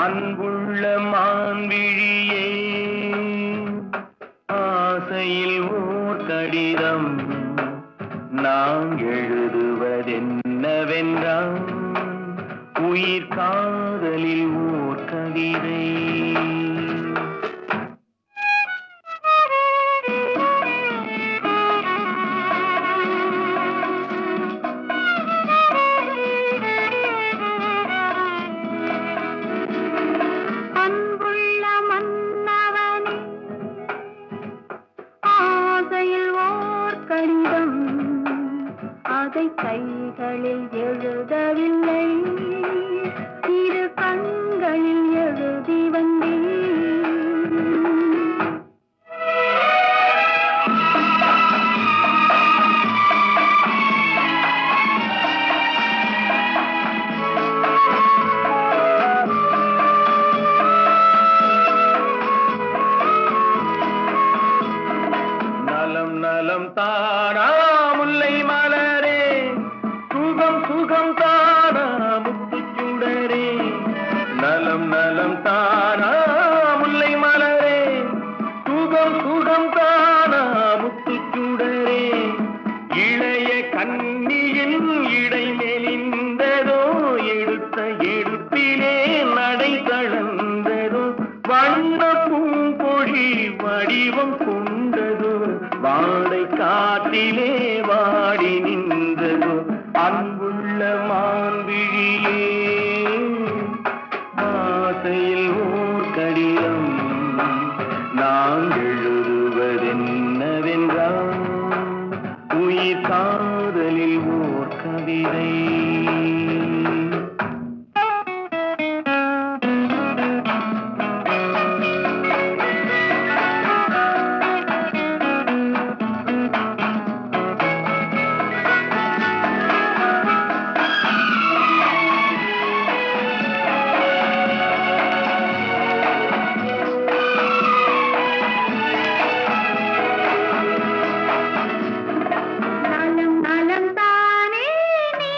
அன்புள்ள மான்விழியே, ஆசையில் ஓர் கடிதம் நான் எழுதுவதென்னவென்றால், உயிர் காதலில் ஓர் கவிதை. அதை கைகளில் எழுதவில்லை, இரு கண்களில் எழுதி வந்தேன். நலம் நலம் தானா முல்லை மலரே, சுகம் சுகம் தானா முத்துச்சுடரே. நலம் நலம் தானா முல்லை மலரே, சுகம் சுகம் தானா முத்துச்சுடரே. இளைய கண்ணியின் இடை மெலிந்ததோ, எடுத்த எடுப்பிலே நடை தளர்ந்ததோ. வண்ண பூங்கொழி வடிவம் கொண்டதோ, வாடை காட்டிலே வாடி நின்றதோ. அன்புள்ள மான்விழியே, ஆசையில் ஓர் கடிதம் நான் எழுதுவதென்னவென்றால், உயிர் காதலில் ஓர் கவிதை. நலம் நலம் தானே நீ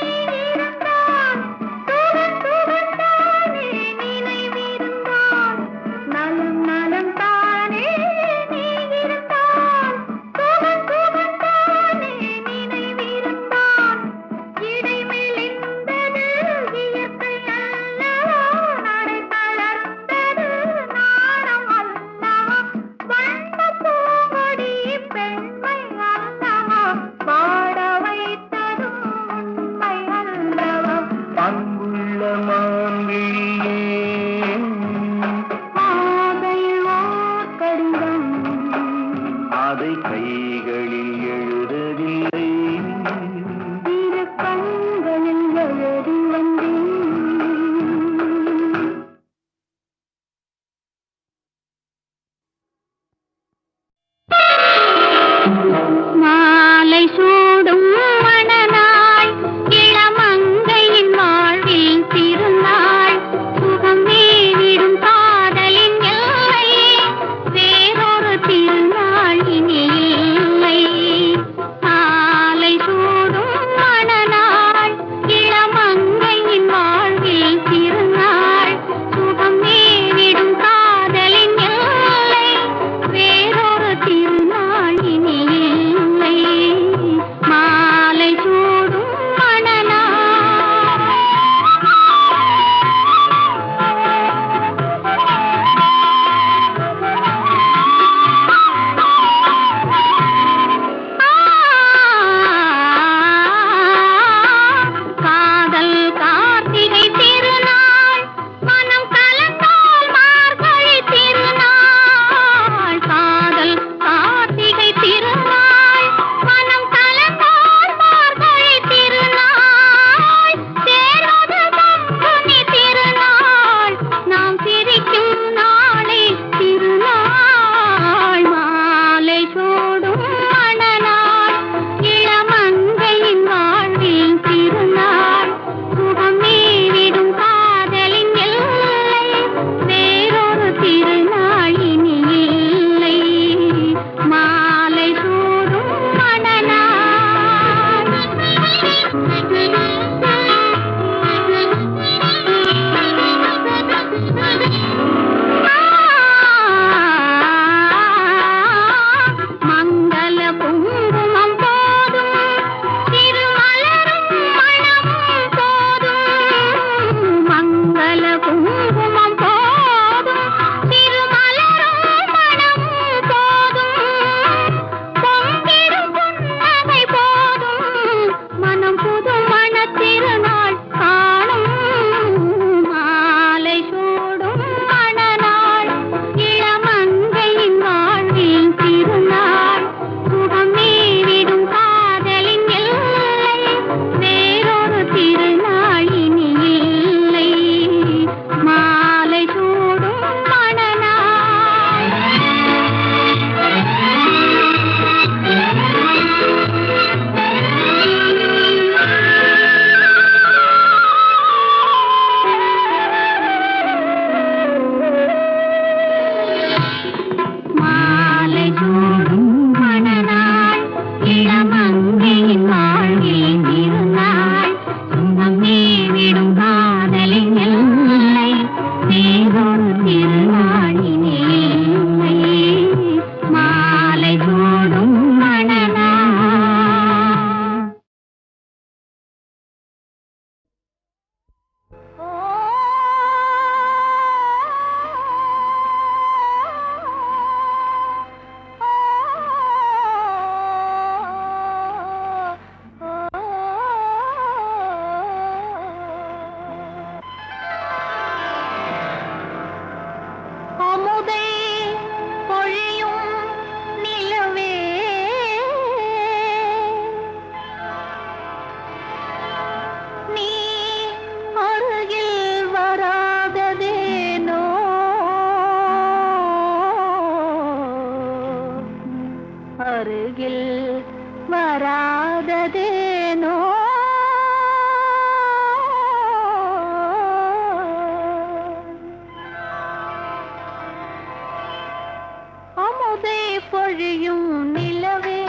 பொழியும் நிலவே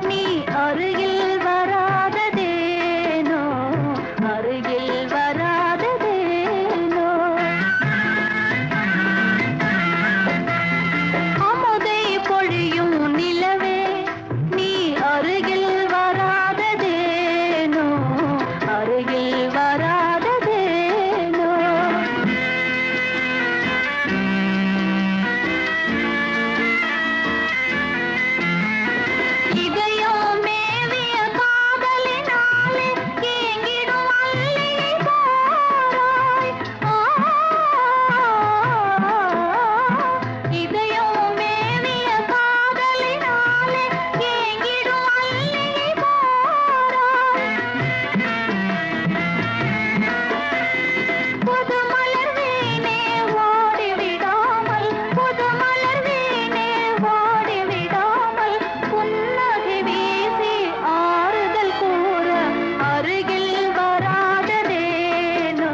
நீ அருகில் வராததேனோ அருகில் வராததேனோ அமுதை பொழியும் நிலவே நீ அருகில் வராததேனோ அருகில் வராததேனோ இதயம் மேவிய காதலினாலே ஏங்கிடும் அல்லியை போராய் இதயம் மேவிய காதலினாலே ஏங்கிடும் அல்லியை போராய் புது மலர் வீணே ஓடிவிடாமல் புது மலர் வீணே ஓடிவிடாமல் புன்னகை வீசி ஆறுதல் கூற அருகில் வராததேனோ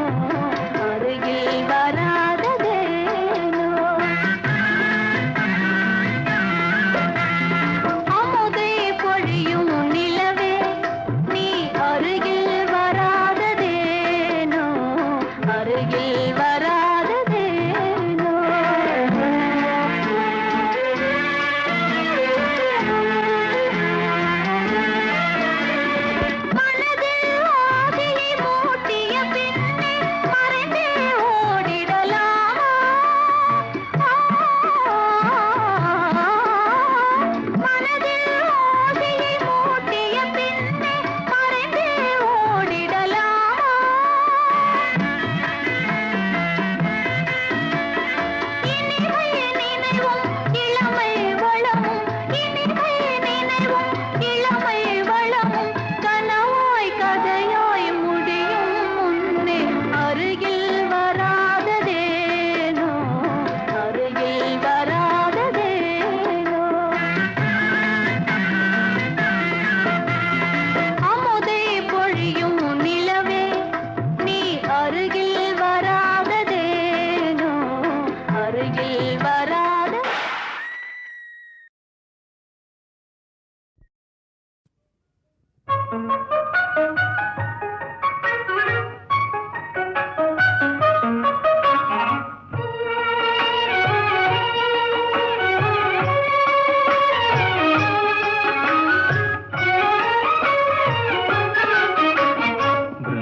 அருகில் வராததேனோ அமுதை பொழியும் நிலவே நீ அருகில் வராததேனோ அருகில் வராததேனோ மனதில் ஆசையை மூட்டிய பின்னே மறைந்தே ஓடிடலாமா மனதில் ஆசையை மூட்டிய பின்னே மறைந்தே ஓடிடலாமா இனிமை நினைவும் இளமை வளமும் இனிமை நினைவும் இளமை வளமும் கனவாய் கதையாய் முடியும் முன்னே அருகில் வராததேனோ அருகில் வராததேனோ அமுதை பொழியும் நிலவே நீ அருகில் வராததேனோ அருகில் வராத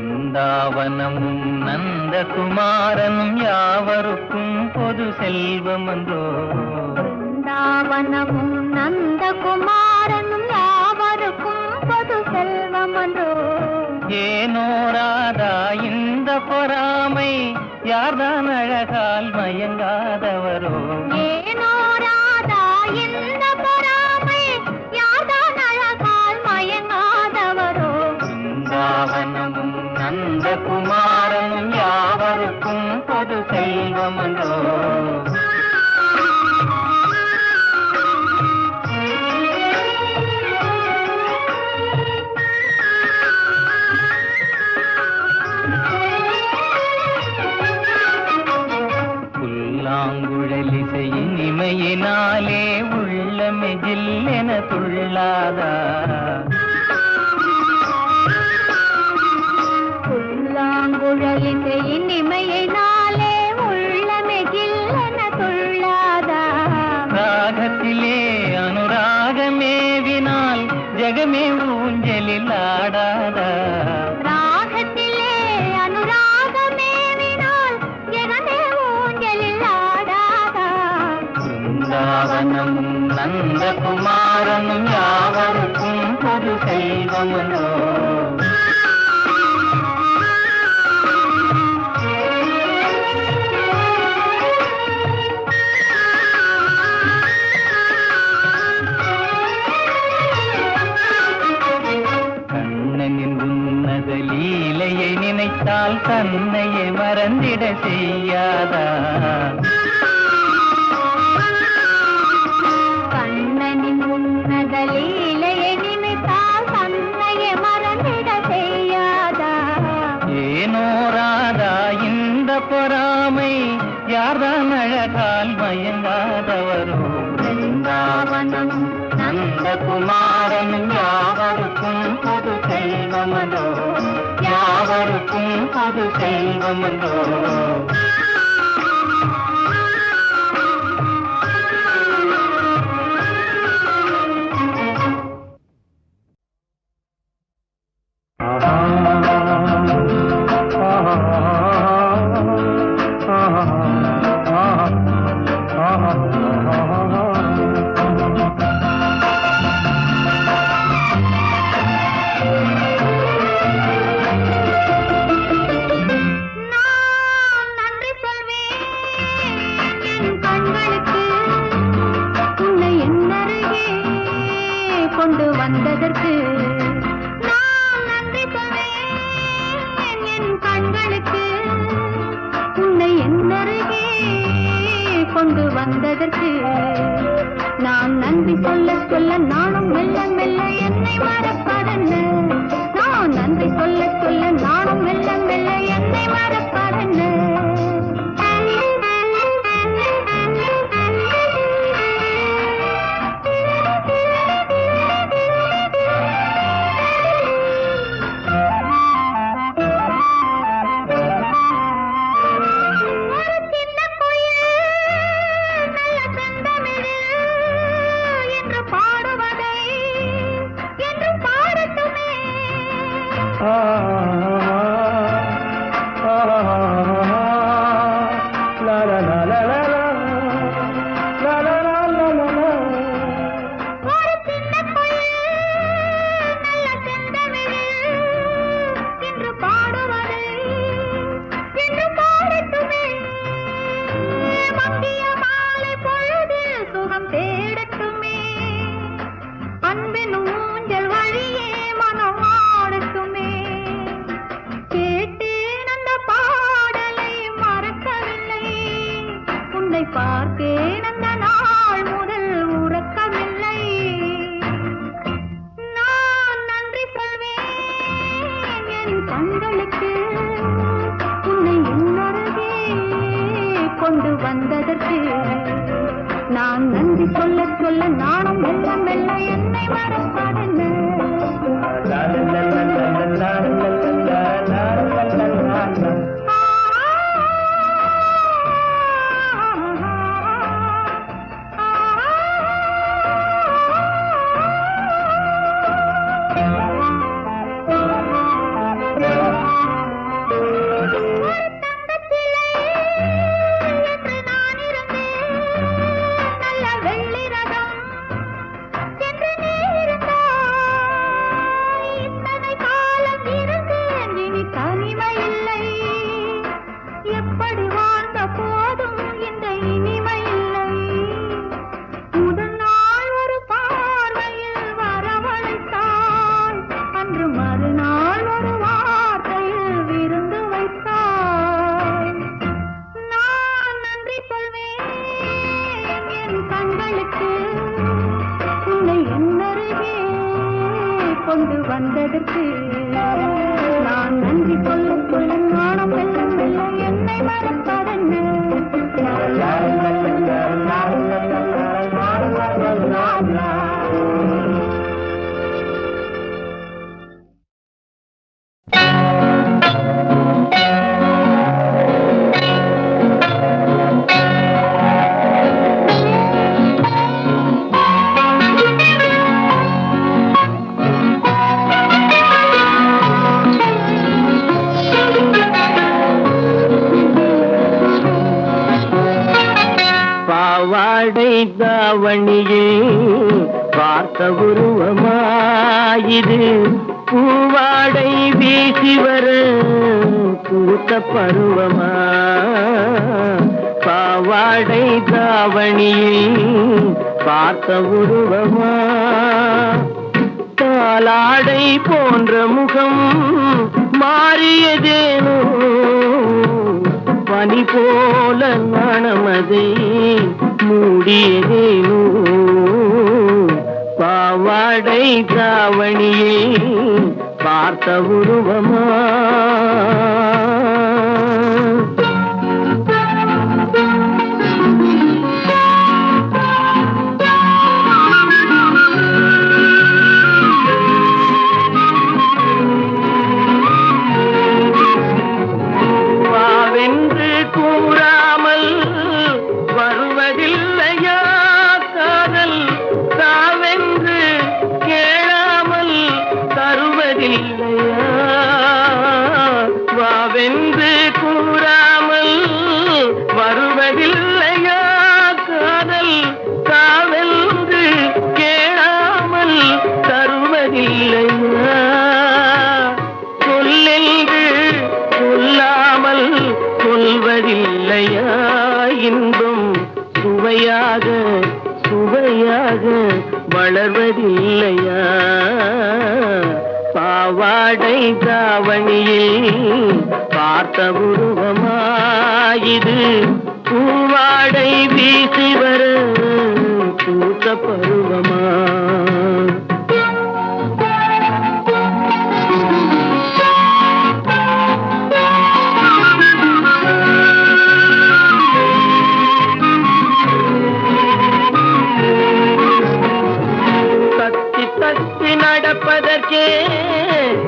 பிருந்தாவனமும் நந்தகுமாரனும் யாவருக்கும் பொது செல்வமன்றோ பிருந்தாவனமும் நந்தகுமாரனும் யாவருக்கும் பொது செல்வமன்றோ ஏனோ ராதா இந்த பொறாமை யார்தான் அழகால் மயங்காதவரோ ஏனோ ராதா இந்த பொறாமை யார்தான் அழகால் மயங்காதவரோ பிருந்தாவனமும் நந்தகுமாரனும் யாவருக்கும் பொது செல்வமன்றோ புல்லாங்குழலிசையின் இமையினாலே உள்ளமே ஜில்லென துள்ளாதா புல்லாங்குழலிசையின் இமையினாலே உள்ளமே ஜில்லென துள்ளாதா ராகத்திலே அனுராகமேவினால் ஜெகமே ஊஞ்சலில் ஆடாதா ராகத்திலே அனுராகமேவினால் ஜெகமே ஊஞ்சலில் ஆடாதா பிருந்தாவனமும் நந்தகுமாரனும் யாவருக்கும் பொது செல்வமன்றோ கண்ணனின் உன்னத லீலையை நினைத்தால் தன்னையே மறந்திட செய்யாதா கண்ணனின் உன்னத லீலையை நினைத்தால் தன்னையே மறந்திட செய்யாதா ஏனோ ராதா இந்த பொறாமை யார்தான் அழகால் மயங்காதவரோ பிருந்தாவனம் நந்தகுமாரன் யாவருக்கும் பொது செல்வமன்றோ, யாவருக்கும் பொது செல்வமன்றோ. கொண்டு வந்ததற்கு நான் நன்றி சொல்வேன் என் கண்களுக்கு. உன்னை என்னருகே கொண்டு வந்ததற்கு நான் நன்றி சொல்ல சொல்ல நானும் மெல்ல மெல்ல என்னை மறப்பதென்ன. நான் நன்றி சொல்ல சொல்ல நானும் மெல்ல மெல்ல என்னை மறப்பதென்ன. பார்த்தேன் அந்த நாள் முதல் உறக்கமில்லை. நான் நன்றி சொல்வேன் என் கண்களுக்கு. உன்னை என்னருகே கொண்டு வந்ததற்கு நான் நன்றி சொல்ல சொல்ல நானும் மெல்ல மெல்ல என்னை மறப்பதென்ன. கொண்டு வந்ததற்கு நான் நன்றி சொல்ல சொல்ல நானும் மெல்ல மெல்ல என்னை மறப்பதென்ன. பாவாடை தாவணியில் பார்த்த உருவமாயிது, பூவாடை வீசி வர பூத்த பருவமா. பாவாடை தாவணியில் பார்த்த உருவமா, பாலாடை போன்ற முகம் மாறியதேனோ, பனி போல நாணமதை மூடியதேனோ. பாவாடை தாவணியை பார்த்த உருவமா. இல்லையா காதல் காவென்று கேளாமல் தருவதில்லையா சொல்லென்று சொல்லாமல் சொல்வதில்லையா இன்பம் சுவையாக சுவையாக வளர்வதில்லையா பாவாடை தாவணியில் பார்த்த உருவமாயிது பூவாடை வீசி வர பூத்த பருவமா தத்தி நடப்பதற்கே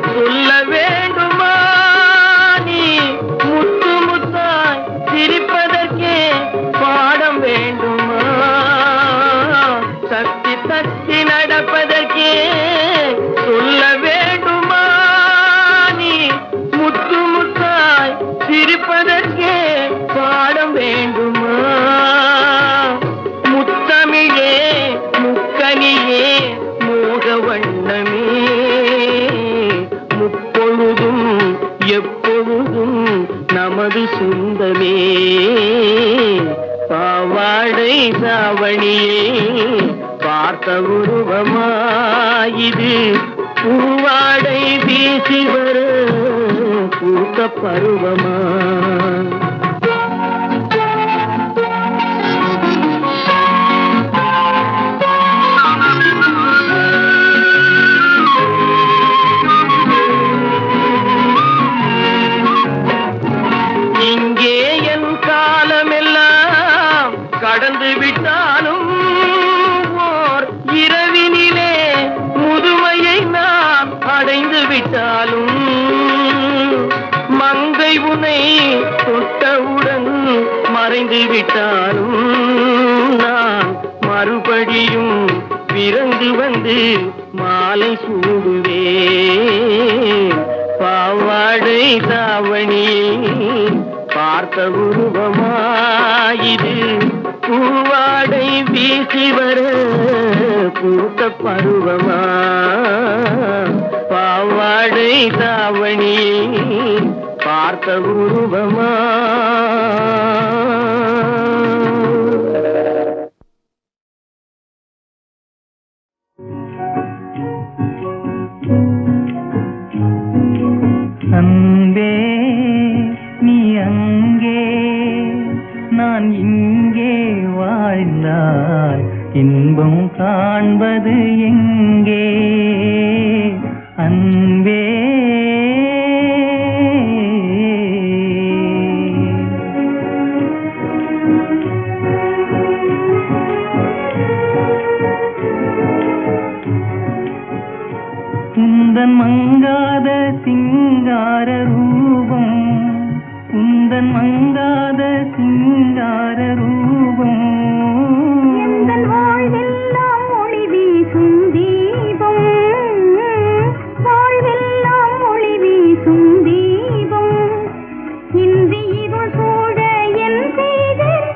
சொல்ல வேண்டுமா நீ முத்து முத்தாய் சிரிப்பதற்கே பாடம் வேண்டுமா தத்தி தத்தி நடப்பதற்கே சொல்ல வேண்டுமா நீ முத்து முத்தாய் சிரிப்பதற்கே பாடம் வேண்டுமா முத்தமிழே முக்கனியே மோக வண்ணமே முப்பொழுதும் எப்பொழுதும் நமது சொந்தமே பாவாடை தாவணியே பார்த்த உருவமாயிது பூவாடை வீசி வர பூத்த பருவமா இங்கே என் காலமெல்லாம் கடந்து விட்டாலும் ஓர் இரவினிலே முதுமையை நான் அடைந்து விட்டாலும் மங்கை உனை தொட்டவுடன் மறைந்து விட்டாலும் நான் மறுபடியும் பிறந்து வந்து மாலை சூடுவேன் பாவாடை தாவணியில் பார்த்த உருவமாயிது பூவாடை வீசி வர பூத்த பருவமா பாவாடை தாவணியில் பார்த்த உருவமா அன்பே நீ அங்கே நான் இங்கே வாழ்ந்தால் இன்பம் காண்பது எங்கே அன்பே உந்தன் மங்காத சிங்கார ரூபம் உந்தன் மங்காத சிங்கார ரூபம் எந்தன் வாழ்வெல்லாம் ஒளி வீசும் தீபம் வாழ்வெல்லாம் ஒளி வீசும் தீபம் இன்றி இருள் சூழ என் செய்தேன்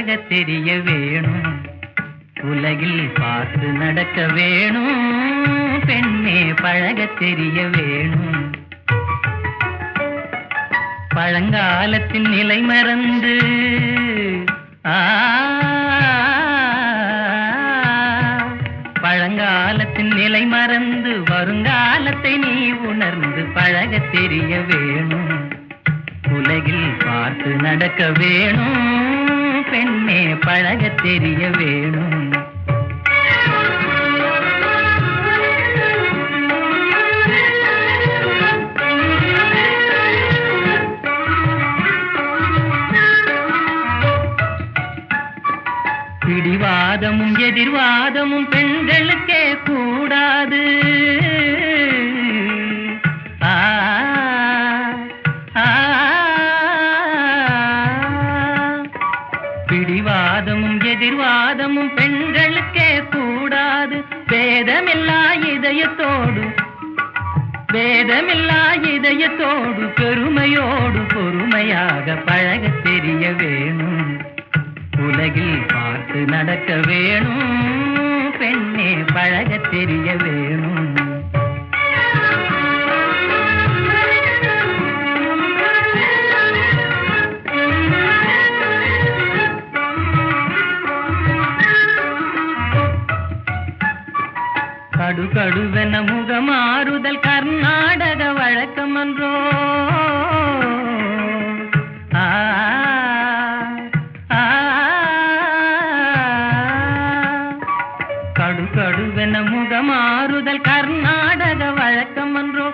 பழகத் தெரிய வேணும். உலகில் பார்த்து நடக்க வேணும். பெண்ணே பழகத் தெரிய வேணும். பழங்காலத்தின் நிலை மறந்து பழங்காலத்தின் நிலை மறந்து வருங்காலத்தை நீ உணர்ந்து பழகத் தெரிய வேணும். உலகில் பார்த்து நடக்க வேணும். பெண்ணே பழகத் தெரிய வேணும். பிடிவாதமும் எதிர்வாதமும் பெண்களுக்கே கூடாது. பிடிவாதமும் எதிர்வாதமும் பெண்களுக்கே கூடாது. வேதமில்லா இதயத்தோடு பெருமையோடு பொறுமையாக பழகத் தெரிய வேணும். உலகில் பார்த்து நடக்க வேணும். பெண்ணே பழகத் தெரிய வேணும். கடுகடுவென முகமாறுதல் கர்நாடக வழக்கமன்றோ. கடுகடுவென முகமாறுதல் கர்நாடக வழக்கமன்றோ.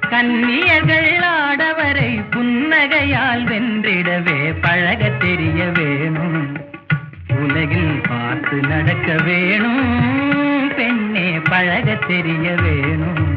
கன்னியர்கள் ஆடவரை புன்னகையால் வென்றிடவே பழகத் தெரிய வேணும். உலகில் பார்த்து நடக்க வேணும். பெண்ணே பழகத் தெரிய வேணும்.